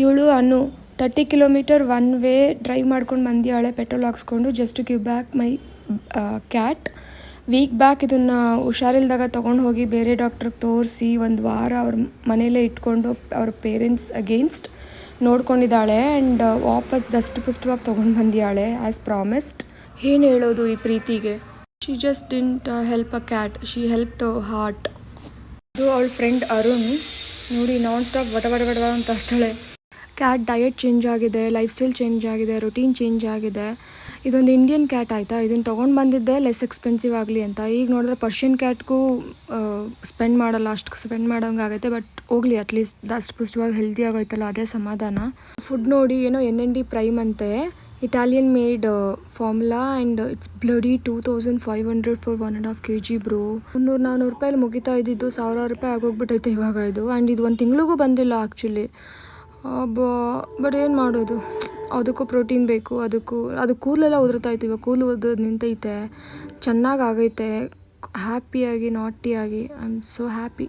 ಇವಳು ಅನು 30 kilometre one way drive ಮಾಡ್ಕೊಂಡು ಬಂದಿಯಾಳೆ ಪೆಟ್ರೋಲ್ ಹಾಕ್ಸ್ಕೊಂಡು just to give back my cat. Week back ಇದನ್ನು ಹುಷಾರಿಲ್ದಾಗ ತೊಗೊಂಡು ಹೋಗಿ ಬೇರೆ ಡಾಕ್ಟ್ರಿಗೆ ತೋರಿಸಿ ಒಂದು ವಾರ ಅವ್ರ ಮನೇಲೇ ಇಟ್ಕೊಂಡು ಅವ್ರ ಪೇರೆಂಟ್ಸ್ ಅಗೇನ್ಸ್ಟ್ ನೋಡ್ಕೊಂಡಿದ್ದಾಳೆ ಆ್ಯಂಡ್ ವಾಪಸ್ ದಷ್ಟಪುಷ್ಟವಾಗಿ ತೊಗೊಂಡು ಬಂದಿಯಾಳೆ ಆ್ಯಸ್ ಪ್ರಾಮಿಸ್ಡ್. ಏನು ಹೇಳೋದು ಈ ಪ್ರೀತಿಗೆ. She just didn't help a cat, she help to heart. ಇದು ಅವಳ ಫ್ರೆಂಡ್ ಅರುಣ್ ನೋಡಿ ನಾನ್ ಸ್ಟಾಪ್ ವಟ ಅಂತ ಇರ್ತಾಳೆ. ಕ್ಯಾಟ್ ಡಯಟ್ ಚೇಂಜ್ ಆಗಿದೆ, ಲೈಫ್ ಸ್ಟೈಲ್ ಚೇಂಜ್ ಆಗಿದೆ, ರೊಟೀನ್ ಚೇಂಜ್ ಆಗಿದೆ. ಇದೊಂದು ಇಂಡಿಯನ್ ಕ್ಯಾಟ್ ಆಯಿತಾ, ಇದನ್ನು ತೊಗೊಂಡು ಬಂದಿದ್ದೆ ಲೆಸ್ ಎಕ್ಸ್ಪೆನ್ಸಿವ್ ಆಗಲಿ ಅಂತ. ಈಗ ನೋಡಿದ್ರೆ ಪರ್ಷಿಯನ್ ಕ್ಯಾಟ್ಗೂ ಸ್ಪೆಂಡ್ ಮಾಡಲ್ಲ, ಅಷ್ಟು ಸ್ಪೆಂಡ್ ಮಾಡೋಂಗೆ ಆಗುತ್ತೆ. ಬಟ್ ಹೋಗಲಿ ಅಟ್ಲೀಸ್ಟ್ ದಷ್ಟು ಪುಷ್ಟವಾಗಿ ಹೆಲ್ದಿ ಆಗೋಯ್ತಲ್ಲ, ಅದೇ ಸಮಾಧಾನ. ಫುಡ್ ನೋಡಿ ಏನೋ NND ಪ್ರೈಮ್ ಅಂತೆ, Italian made formula and it's bloody 2500 for 1.5 kg bro. 300-400 ರೂಪಾಯಲ್ಲಿ ಮುಗಿತಾ ಇದ್ದಿದ್ದು 1000 ರೂಪಾಯಿ ಆಗೋಗ್ಬಿಟ್ಟೈತೆ ಇವಾಗ ಇದು. ಆ್ಯಂಡ್ ಇದು ಒಂದು ತಿಂಗಳಿಗೂ ಬಂದಿಲ್ಲ ಆ್ಯಕ್ಚುಲಿ. ಬಟ್ ಏನು ಮಾಡೋದು, ಅದಕ್ಕೂ ಪ್ರೋಟೀನ್ ಬೇಕು, ಅದು ಕೂದಲೆಲ್ಲ ಉದುರ್ತಾಯಿತ್ತು. ಇವಾಗ ಕೂದಲು ಉದುರೋದು ನಿಂತೈತೆ, ಚೆನ್ನಾಗಾಗೈತೆ, ಹ್ಯಾಪಿಯಾಗಿ ನಾಟಿಯಾಗಿ. I am so happy.